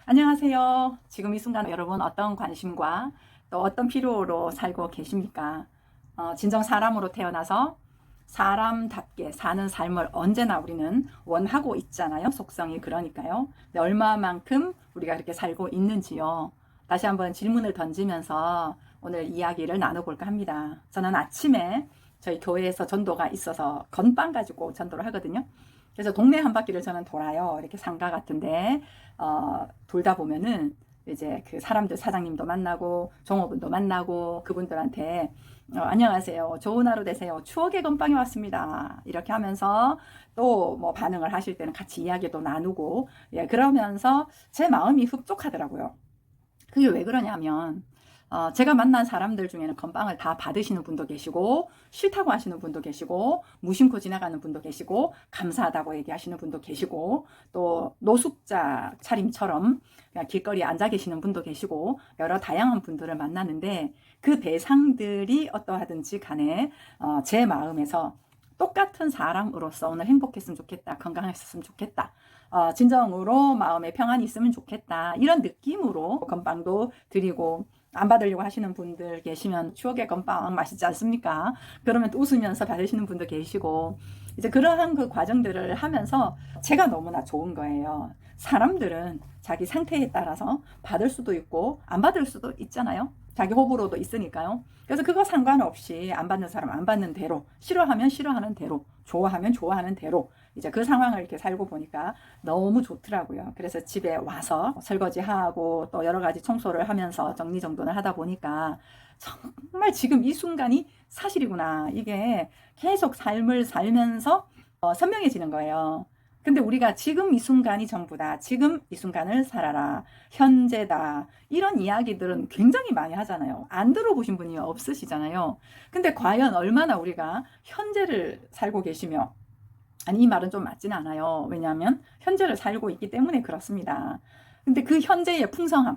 안녕하세요. 지금 이 순간 여러분 어떤 관심과 또 어떤 필요로 살고 계십니까? 진정 사람으로 태어나서 사람답게 사는 삶을 언제나 우리는 원하고 있잖아요. 속성이 그러니까요. 근데 얼마만큼 우리가 그렇게 살고 있는지요. 다시 한번 질문을 던지면서 오늘 이야기를 나눠볼까 합니다. 저는 아침에 저희 교회에서 전도가 있어서 건빵 가지고 전도를 하거든요. 그래서 동네 한 바퀴를 저는 돌아요. 이렇게 상가 같은데 돌다 보면은 이제 그 사람들 사장님도 만나고 종업원도 만나고 그분들한테 안녕하세요. 좋은 하루 되세요. 추억의 건빵이 왔습니다. 이렇게 하면서 또 뭐 반응을 하실 때는 같이 이야기도 나누고 예, 그러면서 제 마음이 흡족하더라고요. 그게 왜 그러냐면 제가 만난 사람들 중에는 건빵을 다 받으시는 분도 계시고 싫다고 하시는 분도 계시고 무심코 지나가는 분도 계시고 감사하다고 얘기하시는 분도 계시고 또 노숙자 차림처럼 그냥 길거리에 앉아 계시는 분도 계시고 여러 다양한 분들을 만나는데 그 대상들이 어떠하든지 간에 제 마음에서 똑같은 사람으로서 오늘 행복했으면 좋겠다, 건강했으면 좋겠다, 진정으로 마음에 평안이 있으면 좋겠다, 이런 느낌으로 건빵도 드리고, 안 받으려고 하시는 분들 계시면 추억의 건빵 맛있지 않습니까? 그러면 또 웃으면서 받으시는 분도 계시고, 이제 그러한 그 과정들을 하면서 제가 너무나 좋은 거예요. 사람들은 자기 상태에 따라서 받을 수도 있고 안 받을 수도 있잖아요. 자기 호불호도 있으니까요. 그래서 그거 상관없이 안 받는 사람 안 받는 대로, 싫어하면 싫어하는 대로, 좋아하면 좋아하는 대로 이제 그 상황을 이렇게 살고 보니까 너무 좋더라고요. 그래서 집에 와서 설거지하고 또 여러 가지 청소를 하면서 정리정돈을 하다 보니까 정말 지금 이 순간이 사실이구나. 이게 계속 삶을 살면서 선명해지는 거예요. 근데 우리가 지금 이 순간이 전부다. 지금 이 순간을 살아라. 현재다. 이런 이야기들은 굉장히 많이 하잖아요. 안 들어보신 분이 없으시잖아요. 근데 과연 얼마나 우리가 현재를 살고 계시며, 아니, 이 말은 좀 맞지는 않아요. 왜냐하면 현재를 살고 있기 때문에 그렇습니다. 근데 그 현재의 풍성함,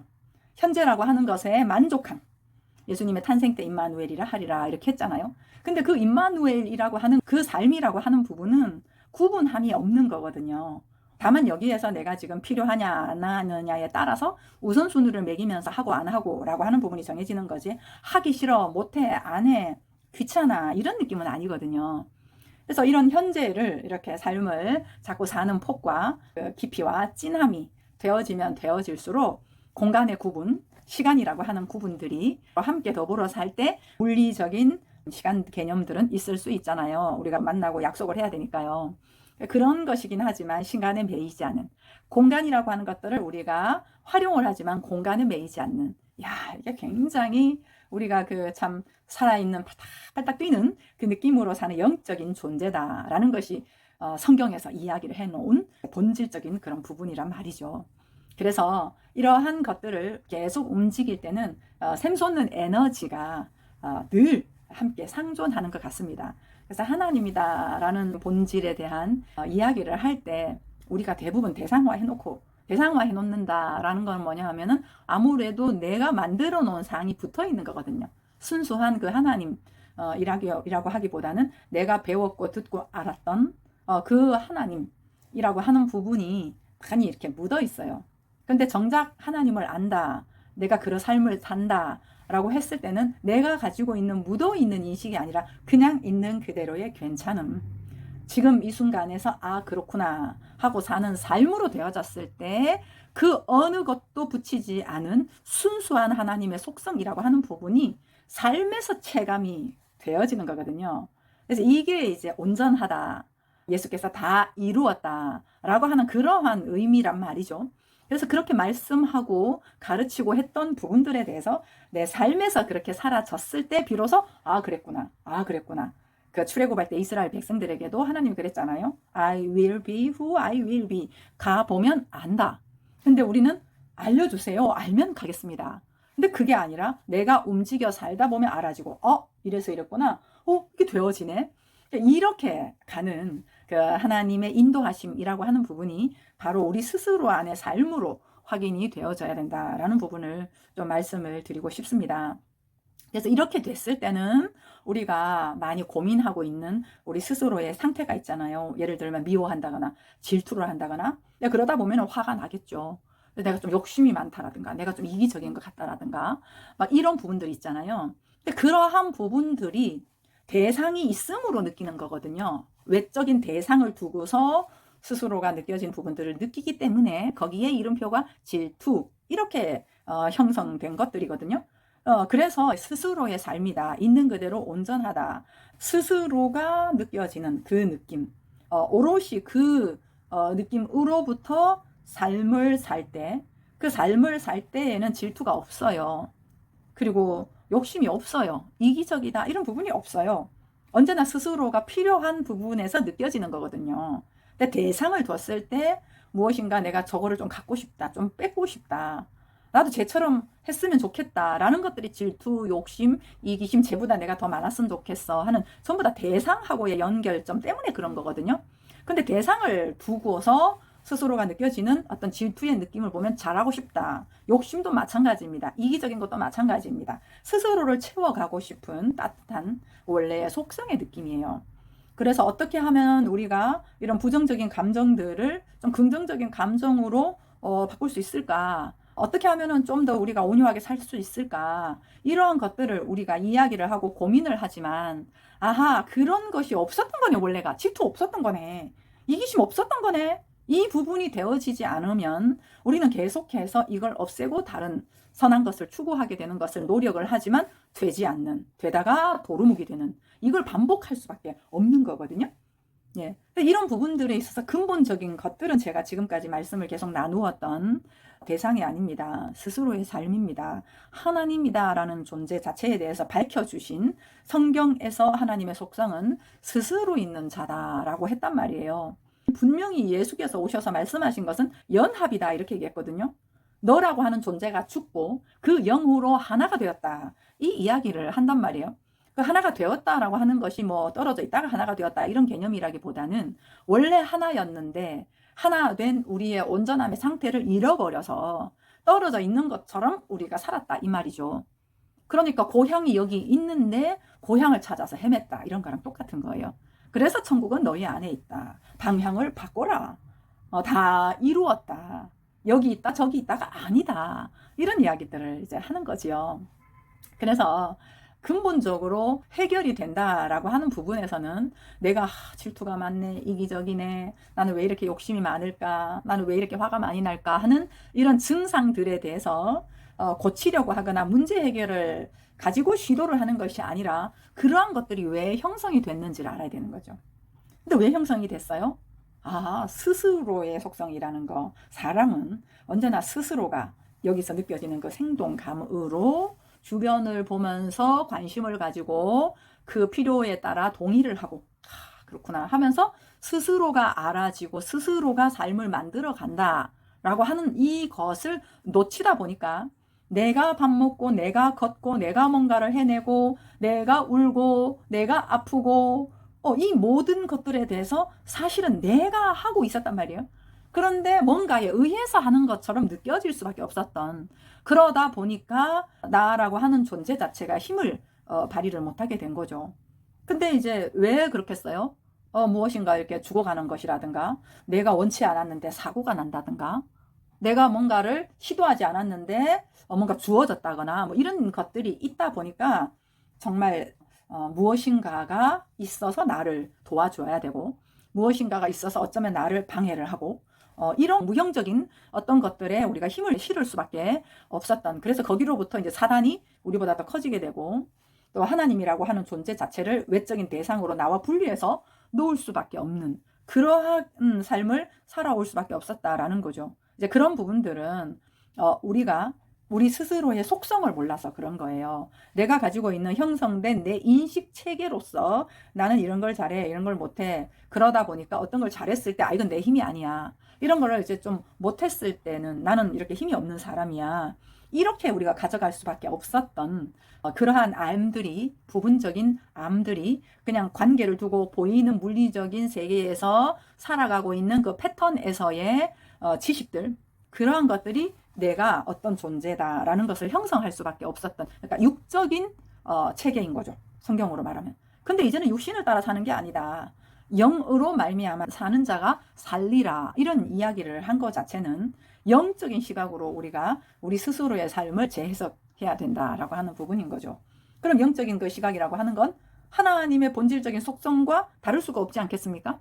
현재라고 하는 것에 만족함, 예수님의 탄생 때 임마누엘이라 하리라 이렇게 했잖아요. 근데 그 임마누엘이라고 하는 그 삶이라고 하는 부분은 구분함이 없는 거거든요. 다만 여기에서 내가 지금 필요하냐 안 하느냐에 따라서 우선순위를 매기면서 하고 안 하고 라고 하는 부분이 정해지는 거지, 하기 싫어, 못해, 안 해, 귀찮아 이런 느낌은 아니거든요. 그래서 이런 현재를 이렇게 삶을 자꾸 사는 폭과 그 깊이와 진함이 되어지면 되어질수록 공간의 구분, 시간이라고 하는 구분들이 함께 더불어 살 때 물리적인 시간 개념들은 있을 수 있잖아요. 우리가 만나고 약속을 해야 되니까요. 그런 것이긴 하지만 시간에 매이지 않은, 공간이라고 하는 것들을 우리가 활용을 하지만 공간에 매이지 않는, 야, 이게 굉장히 우리가 그 참 살아있는 팔딱팔딱 뛰는 그 느낌으로 사는 영적인 존재다라는 것이 성경에서 이야기를 해놓은 본질적인 그런 부분이란 말이죠. 그래서 이러한 것들을 계속 움직일 때는 샘솟는 에너지가 늘 함께 상존하는 것 같습니다. 그래서 하나님이다라는 본질에 대한 이야기를 할 때 우리가 대부분 대상화해 놓는다라는 건 뭐냐 하면은 아무래도 내가 만들어 놓은 상이 붙어 있는 거거든요. 순수한 그 하나님 이라고 하기보다는 내가 배웠고 듣고 알았던 그 하나님이라고 하는 부분이 많이 이렇게 묻어 있어요. 근데 정작 하나님을 안다, 내가 그런 삶을 산다 라고 했을 때는 내가 가지고 있는 묻어 있는 인식이 아니라 그냥 있는 그대로의 괜찮음, 지금 이 순간에서 아 그렇구나 하고 사는 삶으로 되어졌을 때 그 어느 것도 붙이지 않은 순수한 하나님의 속성이라고 하는 부분이 삶에서 체감이 되어지는 거거든요. 그래서 이게 이제 온전하다, 예수께서 다 이루었다라고 하는 그러한 의미란 말이죠. 그래서 그렇게 말씀하고 가르치고 했던 부분들에 대해서 내 삶에서 그렇게 사라졌을 때 비로소 아 그랬구나, 아 그랬구나. 그 출애굽할 때 이스라엘 백성들에게도 하나님이 그랬잖아요. I will be who I will be. 가보면 안다. 근데 우리는 알려주세요. 알면 가겠습니다. 근데 그게 아니라 내가 움직여 살다 보면 알아지고 이래서 이랬구나. 이게 되어지네. 이렇게 가는 그 하나님의 인도하심이라고 하는 부분이 바로 우리 스스로 안의 삶으로 확인이 되어져야 된다라는 부분을 좀 말씀을 드리고 싶습니다. 그래서 이렇게 됐을 때는 우리가 많이 고민하고 있는 우리 스스로의 상태가 있잖아요. 예를 들면 미워한다거나 질투를 한다거나 그러다 보면 화가 나겠죠. 내가 좀 욕심이 많다라든가 내가 좀 이기적인 것 같다라든가 막 이런 부분들이 있잖아요. 근데 그러한 부분들이 대상이 있음으로 느끼는 거거든요. 외적인 대상을 두고서 스스로가 느껴진 부분들을 느끼기 때문에 거기에 이름표가 질투 이렇게 형성된 것들이거든요. 그래서 스스로의 삶이다. 있는 그대로 온전하다. 스스로가 느껴지는 그 느낌. 오롯이 그 느낌으로부터 삶을 살 때, 그 삶을 살 때에는 질투가 없어요. 그리고 욕심이 없어요. 이기적이다. 이런 부분이 없어요. 언제나 스스로가 필요한 부분에서 느껴지는 거거든요. 근데 대상을 뒀을 때 무엇인가 내가 저거를 좀 갖고 싶다. 좀 뺏고 싶다. 나도 쟤처럼 했으면 좋겠다라는 것들이 질투, 욕심, 이기심, 쟤보다 내가 더 많았으면 좋겠어 하는 전부 다 대상하고의 연결점 때문에 그런 거거든요. 근데 대상을 두고서 스스로가 느껴지는 어떤 질투의 느낌을 보면 잘하고 싶다. 욕심도 마찬가지입니다. 이기적인 것도 마찬가지입니다. 스스로를 채워가고 싶은 따뜻한 원래의 속성의 느낌이에요. 그래서 어떻게 하면 우리가 이런 부정적인 감정들을 좀 긍정적인 감정으로 바꿀 수 있을까? 어떻게 하면은 좀 더 우리가 온유하게 살 수 있을까? 이러한 것들을 우리가 이야기를 하고 고민을 하지만, 아하, 그런 것이 없었던 거네, 원래가. 질투 없었던 거네. 이기심 없었던 거네. 이 부분이 되어지지 않으면 우리는 계속해서 이걸 없애고 다른 선한 것을 추구하게 되는 것을 노력을 하지만 되지 않는, 되다가 도루묵이 되는, 이걸 반복할 수밖에 없는 거거든요. 예. 이런 부분들에 있어서 근본적인 것들은 제가 지금까지 말씀을 계속 나누었던 대상이 아닙니다. 스스로의 삶입니다. 하나님이다라는 존재 자체에 대해서 밝혀주신 성경에서 하나님의 속성은 스스로 있는 자다라고 했단 말이에요. 분명히 예수께서 오셔서 말씀하신 것은 연합이다 이렇게 얘기했거든요. 너라고 하는 존재가 죽고 그 영으로 하나가 되었다. 이 이야기를 한단 말이에요. 그 하나가 되었다라고 하는 것이 뭐 떨어져 있다가 하나가 되었다 이런 개념이라기보다는 원래 하나였는데 하나 된 우리의 온전함의 상태를 잃어버려서 떨어져 있는 것처럼 우리가 살았다 이 말이죠. 그러니까 고향이 여기 있는데 고향을 찾아서 헤맸다 이런 거랑 똑같은 거예요. 그래서 천국은 너희 안에 있다. 방향을 바꿔라. 다 이루었다. 여기 있다 저기 있다가 아니다. 이런 이야기들을 이제 하는 거지요. 그래서 근본적으로 해결이 된다라고 하는 부분에서는 내가 질투가 많네, 이기적이네, 나는 왜 이렇게 욕심이 많을까, 나는 왜 이렇게 화가 많이 날까 하는 이런 증상들에 대해서 고치려고 하거나 문제 해결을 가지고 시도를 하는 것이 아니라 그러한 것들이 왜 형성이 됐는지를 알아야 되는 거죠. 근데 왜 형성이 됐어요? 스스로의 속성이라는 거. 사람은 언제나 스스로가 여기서 느껴지는 그 생동감으로 주변을 보면서 관심을 가지고 그 필요에 따라 동의를 하고 그렇구나 하면서 스스로가 알아지고 스스로가 삶을 만들어 간다라고 하는 이것을 놓치다 보니까 내가 밥 먹고 내가 걷고 내가 뭔가를 해내고 내가 울고 내가 아프고 이 모든 것들에 대해서 사실은 내가 하고 있었단 말이에요. 그런데 뭔가에 의해서 하는 것처럼 느껴질 수밖에 없었던, 그러다 보니까 나라고 하는 존재 자체가 힘을 발휘를 못하게 된 거죠. 근데 이제 왜 그렇겠어요? 무엇인가 이렇게 죽어가는 것이라든가 내가 원치 않았는데 사고가 난다든가 내가 뭔가를 시도하지 않았는데 뭔가 주어졌다거나 뭐 이런 것들이 있다 보니까 정말 무엇인가가 있어서 나를 도와줘야 되고 무엇인가가 있어서 어쩌면 나를 방해를 하고 이런 무형적인 어떤 것들에 우리가 힘을 실을 수밖에 없었던, 그래서 거기로부터 이제 사단이 우리보다 더 커지게 되고 또 하나님이라고 하는 존재 자체를 외적인 대상으로 나와 분리해서 놓을 수밖에 없는 그러한 삶을 살아올 수밖에 없었다라는 거죠. 이제 그런 부분들은 우리가 우리 스스로의 속성을 몰라서 그런 거예요. 내가 가지고 있는 형성된 내 인식 체계로서 나는 이런 걸 잘해, 이런 걸 못해. 그러다 보니까 어떤 걸 잘했을 때 이건 내 힘이 아니야. 이런 거를 이제 좀 못했을 때는 나는 이렇게 힘이 없는 사람이야. 이렇게 우리가 가져갈 수밖에 없었던 그러한 암들이, 부분적인 암들이 그냥 관계를 두고 보이는 물리적인 세계에서 살아가고 있는 그 패턴에서의 지식들, 그러한 것들이 내가 어떤 존재다라는 것을 형성할 수밖에 없었던, 그러니까 육적인 체계인 거죠. 성경으로 말하면. 근데 이제는 육신을 따라 사는 게 아니다. 영으로 말미암아 사는 자가 살리라. 이런 이야기를 한 것 자체는 영적인 시각으로 우리가 우리 스스로의 삶을 재해석해야 된다라고 하는 부분인 거죠. 그럼 영적인 그 시각이라고 하는 건 하나님의 본질적인 속성과 다를 수가 없지 않겠습니까?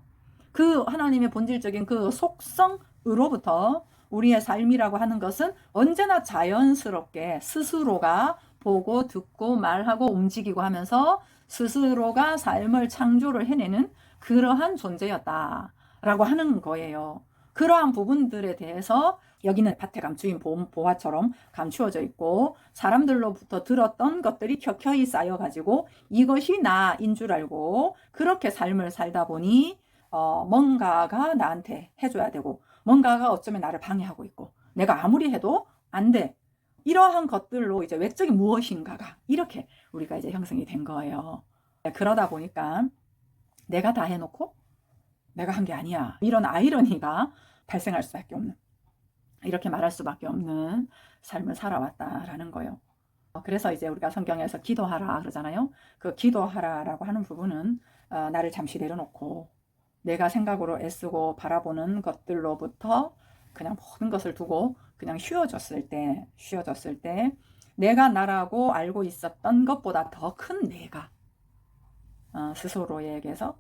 그 하나님의 본질적인 그 속성으로부터 우리의 삶이라고 하는 것은 언제나 자연스럽게 스스로가 보고 듣고 말하고 움직이고 하면서 스스로가 삶을 창조를 해내는 그러한 존재였다라고 하는 거예요. 그러한 부분들에 대해서 여기는 밭에 감추인 보화처럼 감추어져 있고 사람들로부터 들었던 것들이 켜켜이 쌓여가지고 이것이 나인 줄 알고 그렇게 삶을 살다 보니 뭔가가 나한테 해줘야 되고 뭔가가 어쩌면 나를 방해하고 있고 내가 아무리 해도 안 돼. 이러한 것들로 이제 외적인 무엇인가가 이렇게 우리가 이제 형성이 된 거예요. 그러다 보니까 내가 다 해놓고 내가 한 게 아니야. 이런 아이러니가 발생할 수밖에 없는, 이렇게 말할 수밖에 없는 삶을 살아왔다라는 거예요. 그래서 이제 우리가 성경에서 기도하라 그러잖아요. 그 기도하라라고 하는 부분은 나를 잠시 내려놓고 내가 생각으로 애쓰고 바라보는 것들로부터 그냥 모든 것을 두고 그냥 쉬어졌을 때 내가 나라고 알고 있었던 것보다 더 큰 내가 스스로에게서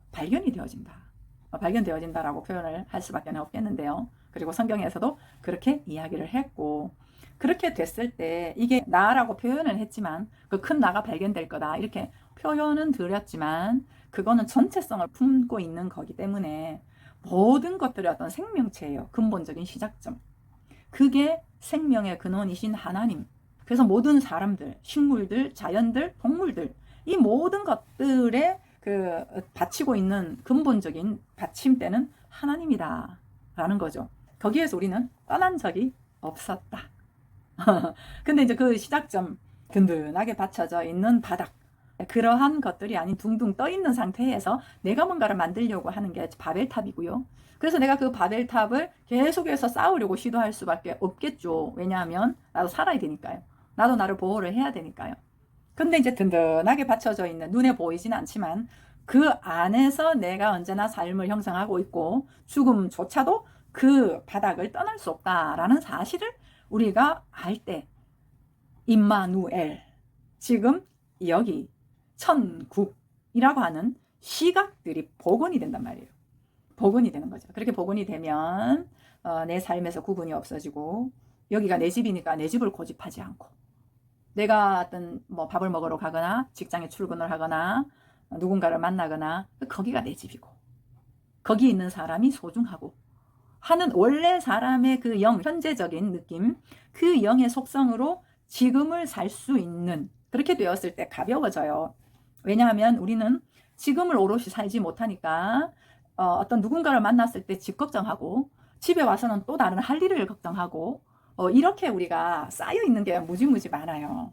발견되어진다라고 표현을 할 수밖에 없겠는데요. 그리고 성경에서도 그렇게 이야기를 했고 그렇게 됐을 때 이게 나라고 표현을 했지만 그 큰 나가 발견될 거다 이렇게 표현은 드렸지만 그거는 전체성을 품고 있는 거기 때문에 모든 것들이 어떤 생명체예요. 근본적인 시작점. 그게 생명의 근원이신 하나님. 그래서 모든 사람들, 식물들, 자연들, 동물들 이 모든 것들에 그 바치고 있는 근본적인 받침대는 하나님이다 라는 거죠. 거기에서 우리는 떠난 적이 없었다. 근데 이제 그 시작점, 든든하게 받쳐져 있는 바닥, 그러한 것들이 아닌 둥둥 떠 있는 상태에서 내가 뭔가를 만들려고 하는 게 바벨탑이고요. 그래서 내가 그 바벨탑을 계속해서 쌓으려고 시도할 수밖에 없겠죠. 왜냐하면 나도 살아야 되니까요. 나도 나를 보호를 해야 되니까요. 근데 이제 든든하게 받쳐져 있는, 눈에 보이진 않지만 그 안에서 내가 언제나 삶을 형성하고 있고 죽음조차도 그 바닥을 떠날 수 없다라는 사실을 우리가 알 때 임마누엘, 지금 여기 천국이라고 하는 시각들이 복원이 된단 말이에요. 복원이 되는 거죠. 그렇게 복원이 되면 내 삶에서 구분이 없어지고 여기가 내 집이니까 내 집을 고집하지 않고 내가 어떤 뭐 밥을 먹으러 가거나 직장에 출근을 하거나 누군가를 만나거나 거기가 내 집이고 거기 있는 사람이 소중하고 하는 원래 사람의 그 영, 현재적인 느낌, 그 영의 속성으로 지금을 살 수 있는, 그렇게 되었을 때 가벼워져요. 왜냐하면 우리는 지금을 오롯이 살지 못하니까 어떤 누군가를 만났을 때 집 걱정하고 집에 와서는 또 다른 할 일을 걱정하고 이렇게 우리가 쌓여 있는 게 무지무지 많아요.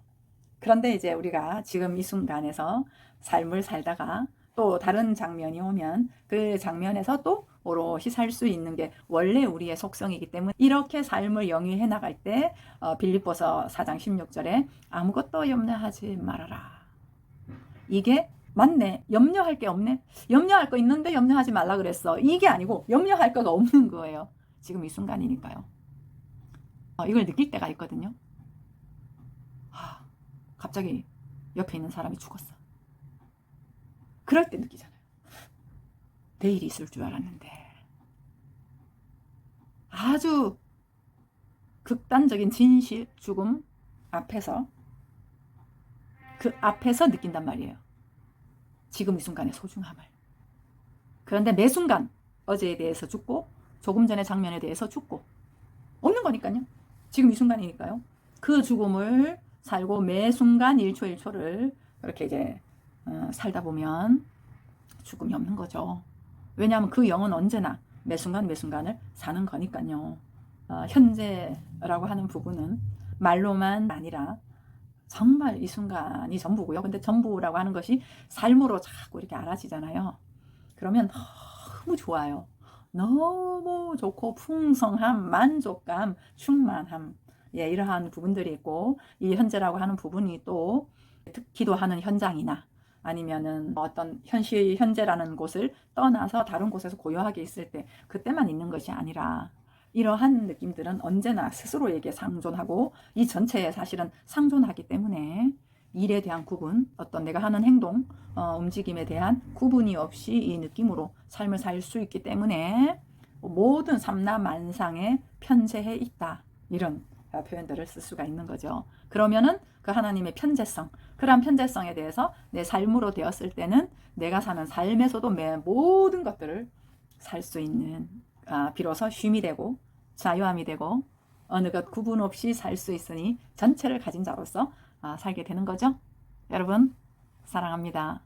그런데 이제 우리가 지금 이 순간에서 삶을 살다가 또 다른 장면이 오면 그 장면에서 또 오롯이 살 수 있는 게 원래 우리의 속성이기 때문에 이렇게 삶을 영위해 나갈 때 빌립보서 4장 16절에 아무것도 염려하지 말아라. 이게 맞네. 염려할 게 없네. 염려할 거 있는데 염려하지 말라 그랬어. 이게 아니고 염려할 거가 없는 거예요. 지금 이 순간이니까요. 이걸 느낄 때가 있거든요. 갑자기 옆에 있는 사람이 죽었어. 그럴 때 느끼잖아요. 내일이 있을 줄 알았는데. 아주 극단적인 진실, 죽음 앞에서 그 앞에서 느낀단 말이에요. 지금 이 순간의 소중함을. 그런데 매 순간 어제에 대해서 죽고 조금 전의 장면에 대해서 죽고 없는 거니까요. 지금 이 순간이니까요. 그 죽음을 살고 매 순간 1초 1초를 그렇게 이제 살다 보면 죽음이 없는 거죠. 왜냐하면 그 영은 언제나 매 순간 매 순간을 사는 거니까요. 현재라고 하는 부분은 말로만 아니라 정말 이 순간이 전부고요. 근데 전부라고 하는 것이 삶으로 자꾸 이렇게 알아지잖아요. 그러면 너무 좋아요. 너무 좋고 풍성함, 만족감, 충만함, 이러한 부분들이 있고 이 현재라고 하는 부분이 또 기도하는 현장이나 아니면은 어떤 현재라는 곳을 떠나서 다른 곳에서 고요하게 있을 때 그때만 있는 것이 아니라 이러한 느낌들은 언제나 스스로에게 상존하고 이 전체에 사실은 상존하기 때문에 일에 대한 구분, 어떤 내가 하는 행동, 움직임에 대한 구분이 없이 이 느낌으로 삶을 살 수 있기 때문에 모든 삼라만상에 편재해 있다. 이런 표현들을 쓸 수가 있는 거죠. 그러면은 그 하나님의 편재성, 그러한 편재성에 대해서 내 삶으로 되었을 때는 내가 사는 삶에서도 모든 것들을 살 수 있는, 비로소 쉼이 되고 자유함이 되고 어느 것 구분 없이 살 수 있으니 전체를 가진 자로서 살게 되는 거죠. 여러분, 사랑합니다.